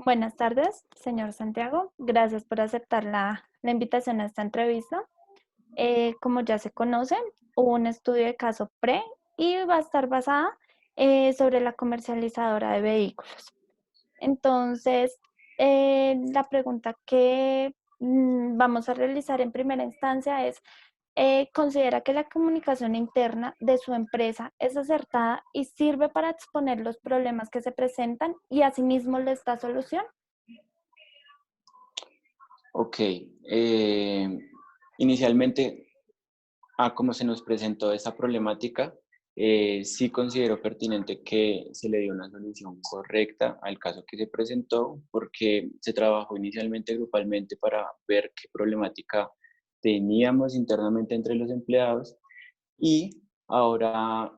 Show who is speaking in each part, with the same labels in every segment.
Speaker 1: Buenas tardes, señor Santiago. Gracias por aceptar la invitación a esta entrevista. Como ya se conoce, hubo un estudio de caso pre y va a estar basada sobre la comercializadora de vehículos. Entonces, la pregunta que vamos a realizar en primera instancia es, ¿considera que la comunicación interna de su empresa es acertada y sirve para exponer los problemas que se presentan y asimismo les da solución?
Speaker 2: Ok, inicialmente, como se nos presentó esta problemática, sí considero pertinente que se le dio una solución correcta al caso que se presentó, porque se trabajó inicialmente grupalmente para ver qué problemática teníamos internamente entre los empleados y ahora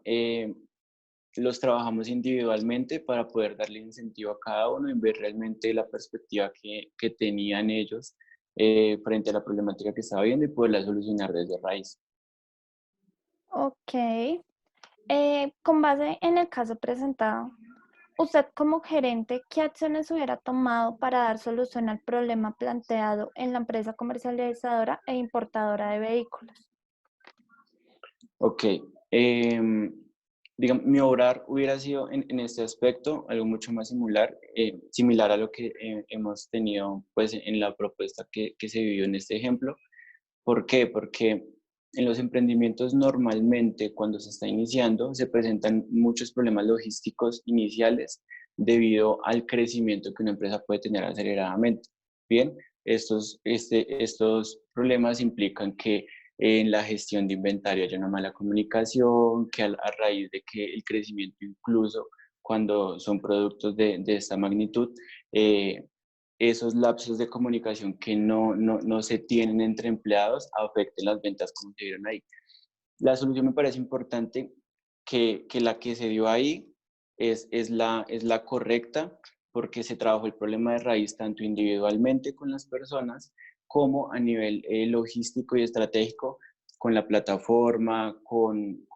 Speaker 2: los trabajamos individualmente para poder darle incentivo a cada uno y ver realmente la perspectiva que tenían ellos frente a la problemática que estaba viendo y poderla solucionar desde raíz.
Speaker 1: Ok. Con base en el caso presentado, usted como gerente, ¿qué acciones hubiera tomado para dar solución al problema planteado en la empresa comercializadora e importadora de vehículos?
Speaker 2: Ok, em, digamos, mi obrar hubiera sido en este aspecto algo mucho más similar a lo que hemos tenido pues, en la propuesta que se vivió en este ejemplo. ¿Por qué? Porque en los emprendimientos normalmente cuando se está iniciando se presentan muchos problemas logísticos iniciales debido al crecimiento que una empresa puede tener aceleradamente. Bien, estos problemas implican que en la gestión de inventario haya una mala comunicación, que a raíz de que el crecimiento incluso cuando son productos de esta magnitud, eh, esos lapsos de comunicación que no se tienen entre empleados afecten las ventas como se dieron ahí. La solución me parece importante que la que se dio ahí es la correcta porque se trabajó el problema de raíz tanto individualmente con las personas como a nivel logístico y estratégico con la plataforma, con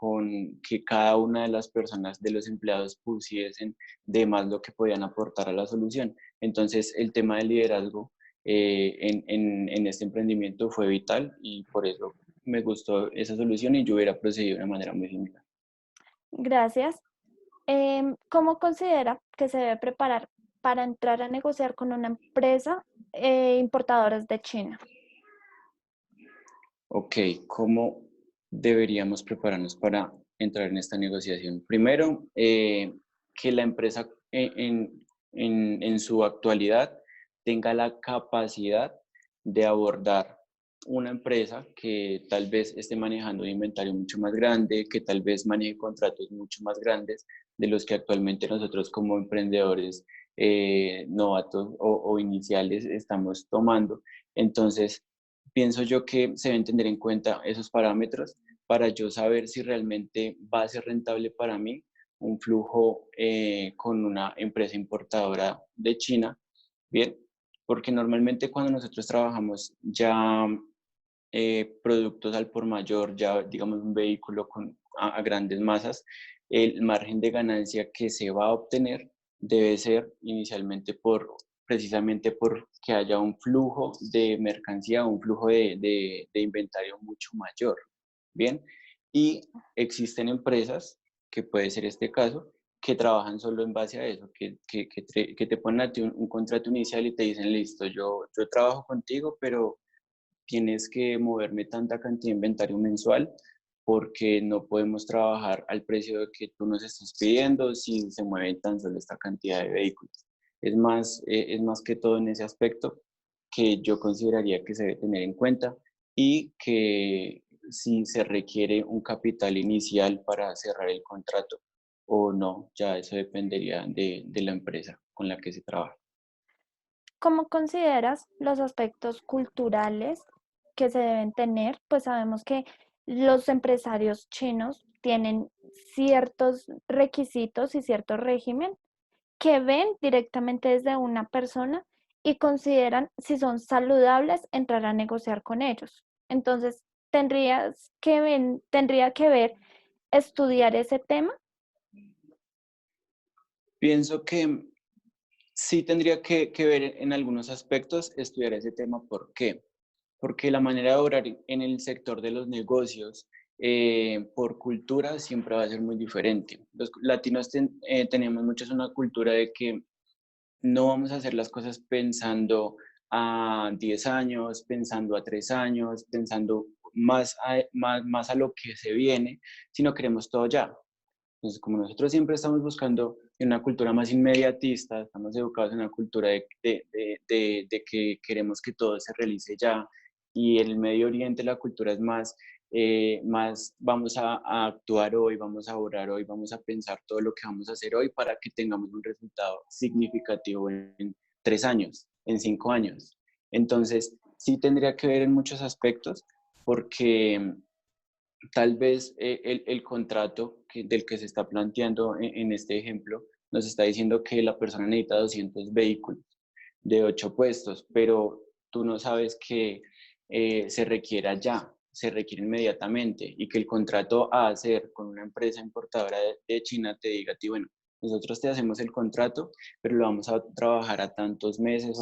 Speaker 2: que cada una de las personas de los empleados pusiesen de más lo que podían aportar a la solución. Entonces, el tema del liderazgo en este emprendimiento fue vital y por eso me gustó esa solución y yo hubiera procedido de una manera muy similar.
Speaker 1: Gracias. ¿Cómo considera que se debe preparar para entrar a negociar con una empresa importadora de China?
Speaker 2: Ok, ¿cómo deberíamos prepararnos para entrar en esta negociación? Primero, que la empresa en su actualidad tenga la capacidad de abordar una empresa que tal vez esté manejando un inventario mucho más grande, que tal vez maneje contratos mucho más grandes de los que actualmente nosotros como emprendedores novatos o iniciales estamos tomando. Entonces, pienso yo que se deben tener en cuenta esos parámetros para yo saber si realmente va a ser rentable para mí un flujo con una empresa importadora de China, bien, porque normalmente cuando nosotros trabajamos ya productos al por mayor, ya digamos un vehículo a grandes masas, el margen de ganancia que se va a obtener debe ser inicialmente precisamente por que haya un flujo de mercancía, un flujo de inventario mucho mayor. Bien, y existen empresas, que puede ser este caso, que trabajan solo en base a eso, que te ponen a ti un contrato inicial y te dicen, listo, yo trabajo contigo, pero tienes que moverme tanta cantidad de inventario mensual porque no podemos trabajar al precio que tú nos estás pidiendo si se mueve tan solo esta cantidad de vehículos. Es más que todo en ese aspecto que yo consideraría que se debe tener en cuenta y que si se requiere un capital inicial para cerrar el contrato o no, ya eso dependería de la empresa con la que se trabaja.
Speaker 1: ¿Cómo consideras los aspectos culturales que se deben tener? Pues sabemos que los empresarios chinos tienen ciertos requisitos y cierto régimen que ven directamente desde una persona y consideran si son saludables entrar a negociar con ellos. Entonces, tendría que ver, estudiar ese tema.
Speaker 2: Pienso que sí tendría que ver en algunos aspectos, estudiar ese tema. ¿Por qué? Porque la manera de obrar en el sector de los negocios, por cultura, siempre va a ser muy diferente. Los latinos tenemos mucho una cultura de que no vamos a hacer las cosas pensando a 10 años, pensando a 3 años, pensando más a lo que se viene, sino queremos todo ya. Entonces, como nosotros siempre estamos buscando en una cultura más inmediatista, estamos educados en una cultura de que queremos que todo se realice ya, y en el Medio Oriente la cultura es más vamos a actuar hoy, vamos a orar hoy, vamos a pensar todo lo que vamos a hacer hoy para que tengamos un resultado significativo en 3 años, en 5 años. Entonces, sí tendría que ver en muchos aspectos, porque tal vez el contrato del que se está planteando en este ejemplo nos está diciendo que la persona necesita 200 vehículos de 8 puestos, pero tú no sabes que se requiera ya, se requiere inmediatamente, y que el contrato a hacer con una empresa importadora de China te diga a ti, bueno, nosotros te hacemos el contrato, pero lo vamos a trabajar a tantos meses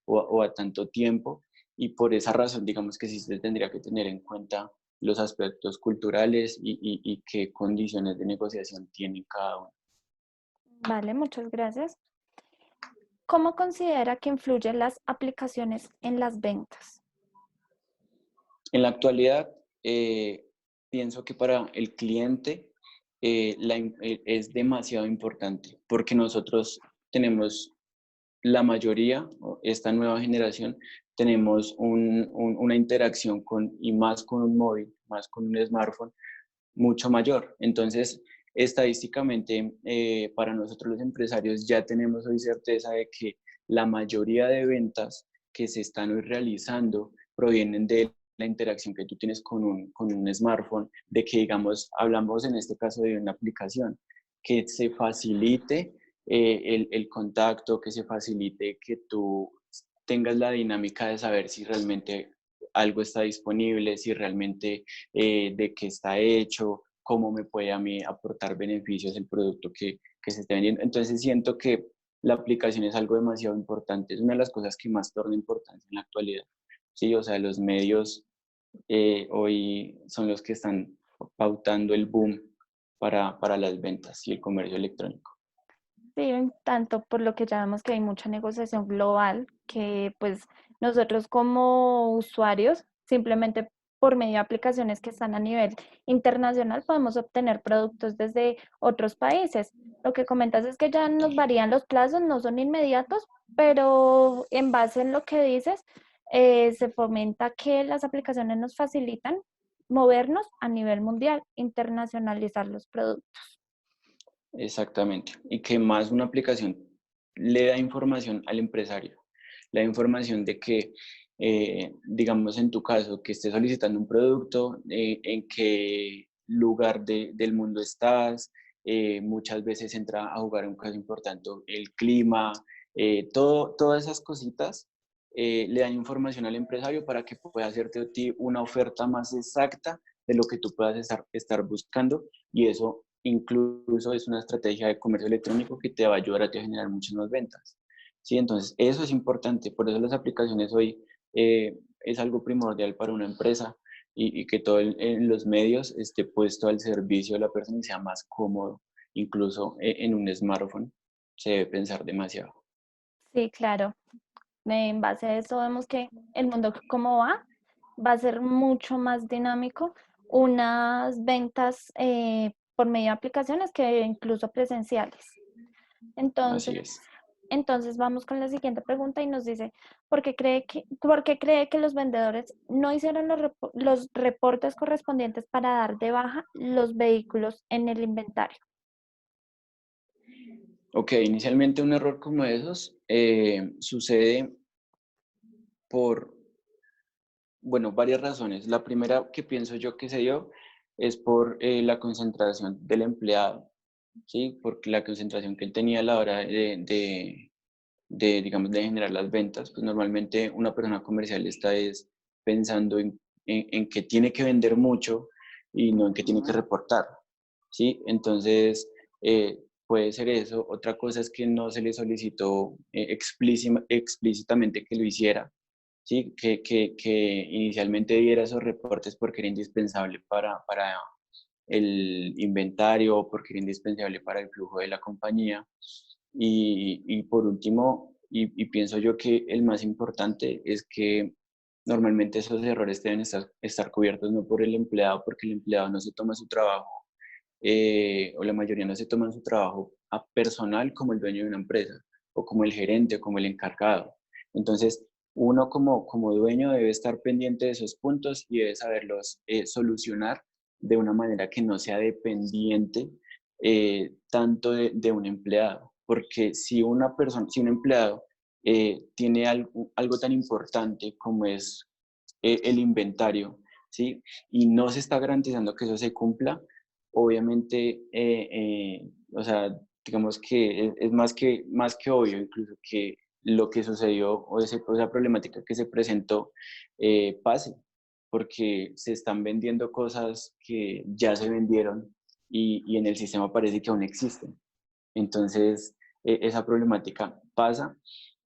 Speaker 2: o a tanto tiempo, y por esa razón digamos que sí se tendría que tener en cuenta los aspectos culturales y qué condiciones de negociación tiene cada uno.
Speaker 1: Vale, muchas gracias. ¿Cómo considera que influyen las aplicaciones en las ventas?
Speaker 2: En la actualidad, pienso que para el cliente es demasiado importante, porque nosotros tenemos la mayoría, esta nueva generación, tenemos una interacción y más con un móvil, más con un smartphone, mucho mayor. Entonces, estadísticamente, para nosotros los empresarios ya tenemos hoy certeza de que la mayoría de ventas que se están hoy realizando provienen de la interacción que tú tienes con un smartphone, de que, digamos, hablamos en este caso de una aplicación, que se facilite el contacto, que se facilite que tú tengas la dinámica de saber si realmente algo está disponible, si realmente de qué está hecho, cómo me puede a mí aportar beneficios el producto que se está vendiendo. Entonces siento que la aplicación es algo demasiado importante, es una de las cosas que más torna importancia en la actualidad. Sí, o sea, los medios hoy son los que están pautando el boom para las ventas y el comercio electrónico.
Speaker 1: Sí, tanto por lo que ya vemos que hay mucha negociación global, que pues nosotros como usuarios, simplemente por medio de aplicaciones que están a nivel internacional, podemos obtener productos desde otros países. Lo que comentas es que ya nos varían los plazos, no son inmediatos, pero en base en lo que dices, se fomenta que las aplicaciones nos facilitan movernos a nivel mundial, internacionalizar los productos.
Speaker 2: Exactamente. Y que más una aplicación le da información al empresario. Le da información de que, digamos en tu caso, que estés solicitando un producto, en qué lugar del mundo estás. Muchas veces entra a jugar un caso importante el clima, todas esas cositas le dan información al empresario para que pueda hacerte a ti una oferta más exacta de lo que tú puedas estar buscando, y eso incluso es una estrategia de comercio electrónico que te va a ayudar a ti a generar muchas más ventas. Sí, entonces eso es importante, por eso las aplicaciones hoy es algo primordial para una empresa, y que todo en los medios esté puesto al servicio de la persona y sea más cómodo, incluso en un smartphone se debe pensar demasiado.
Speaker 1: Sí, claro. En base a eso vemos que el mundo como va a ser mucho más dinámico, unas ventas por medio de aplicaciones que incluso presenciales.
Speaker 2: Así
Speaker 1: Entonces,
Speaker 2: es.
Speaker 1: entonces vamos con la siguiente pregunta y nos dice, ¿por qué cree que los vendedores no hicieron los reportes correspondientes para dar de baja los vehículos en el inventario?
Speaker 2: Ok, inicialmente un error como esos sucede por, bueno, varias razones. La primera que pienso yo que se dio es por la concentración del empleado, ¿sí? Porque la concentración que él tenía a la hora digamos, de generar las ventas, pues normalmente una persona comercial está es pensando en que tiene que vender mucho y no en que tiene que reportar, ¿sí? Entonces, puede ser eso. Otra cosa es que no se le solicitó explícitamente que lo hiciera, ¿sí? Que inicialmente diera esos reportes porque era indispensable para el inventario o porque era indispensable para el flujo de la compañía. Y por último, y pienso yo que el más importante es que normalmente esos errores deben estar cubiertos no por el empleado, porque el empleado no se toma su trabajo, o la mayoría no se toman su trabajo a personal como el dueño de una empresa, o como el gerente, o como el encargado. Entonces, uno como dueño debe estar pendiente de esos puntos y debe saberlos solucionar de una manera que no sea dependiente tanto de un empleado. Porque si una persona, si un empleado tiene algo tan importante como es el inventario, ¿sí? Y no se está garantizando que eso se cumpla, obviamente, o sea, digamos que es más que obvio incluso que lo que sucedió o esa problemática que se presentó pase, porque se están vendiendo cosas que ya se vendieron y en el sistema parece que aún existen. Entonces, esa problemática pasa,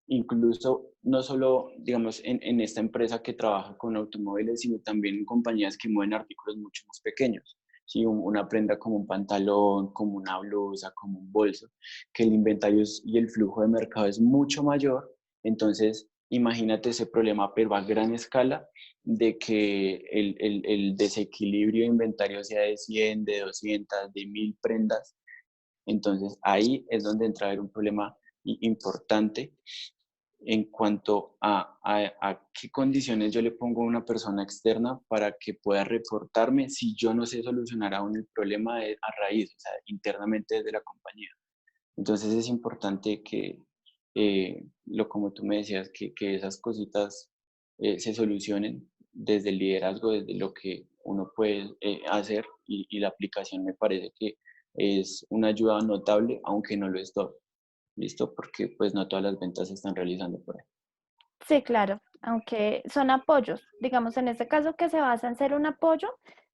Speaker 2: incluso no solo, digamos, en esta empresa que trabaja con automóviles, sino también en compañías que mueven artículos mucho más pequeños. ¿Sí? Una prenda como un pantalón, como una blusa, como un bolso, que el inventario y el flujo de mercado es mucho mayor. Entonces, imagínate ese problema, pero a gran escala, de que el desequilibrio de inventario sea de 100, de 200, de 1000 prendas. Entonces, ahí es donde entra a haber un problema importante en cuanto a qué condiciones yo le pongo a una persona externa para que pueda reportarme si yo no sé solucionar aún el problema a raíz, o sea, internamente desde la compañía. Entonces es importante que, como tú me decías, que esas cositas se solucionen desde el liderazgo, desde lo que uno puede hacer y la aplicación me parece que es una ayuda notable, aunque no lo es todo. ¿Listo? Porque pues no todas las ventas se están realizando por ahí.
Speaker 1: Sí, claro, aunque son apoyos. Digamos, en este caso que se basa en ser un apoyo,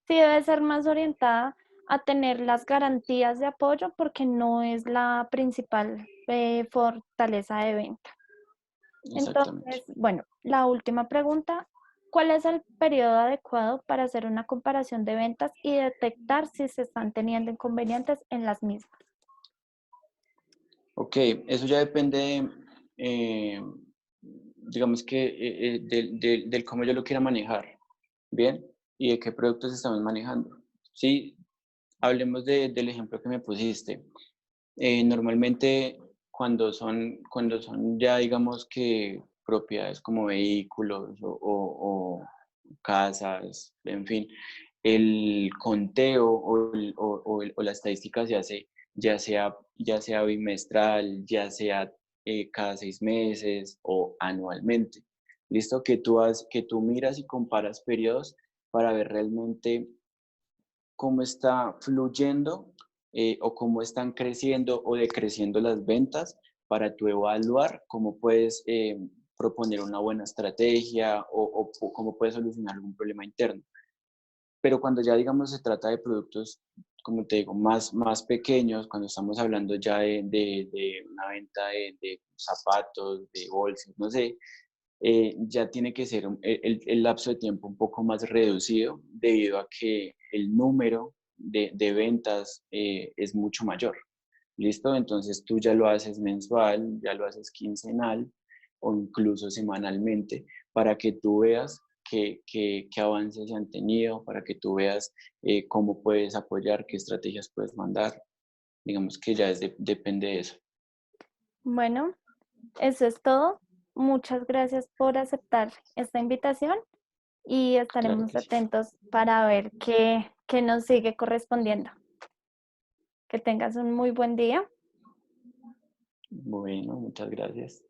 Speaker 1: sí debe ser más orientada a tener las garantías de apoyo porque no es la principal fortaleza de venta.
Speaker 2: Exactamente.
Speaker 1: Entonces, bueno, la última pregunta, ¿cuál es el periodo adecuado para hacer una comparación de ventas y detectar si se están teniendo inconvenientes en las mismas?
Speaker 2: Ok, eso ya depende, digamos que del cómo yo lo quiera manejar, ¿bien? Y de qué productos estamos manejando. Sí, hablemos del ejemplo que me pusiste. Normalmente cuando son ya, digamos que propiedades como vehículos o casas, en fin, el conteo o la estadística se hace ya sea bimestral, ya sea cada 6 meses o anualmente. ¿Listo? Que tú miras y comparas periodos para ver realmente cómo está fluyendo o cómo están creciendo o decreciendo las ventas para tú evaluar cómo puedes proponer una buena estrategia o cómo puedes solucionar algún problema interno. Pero cuando ya, digamos, se trata de productos, como te digo, más pequeños, cuando estamos hablando ya de una venta de zapatos, de bolsas, no sé, ya tiene que ser el lapso de tiempo un poco más reducido debido a que el número de ventas es mucho mayor. ¿Listo? Entonces tú ya lo haces mensual, ya lo haces quincenal o incluso semanalmente para que tú veas qué avances se han tenido, para que tú veas cómo puedes apoyar, qué estrategias puedes mandar. Digamos que ya depende de eso.
Speaker 1: Bueno, eso es todo. Muchas gracias por aceptar esta invitación y
Speaker 2: Claro
Speaker 1: estaremos
Speaker 2: que sí.
Speaker 1: atentos para ver qué nos sigue correspondiendo. Que tengas un muy buen día.
Speaker 2: Bueno, muchas gracias.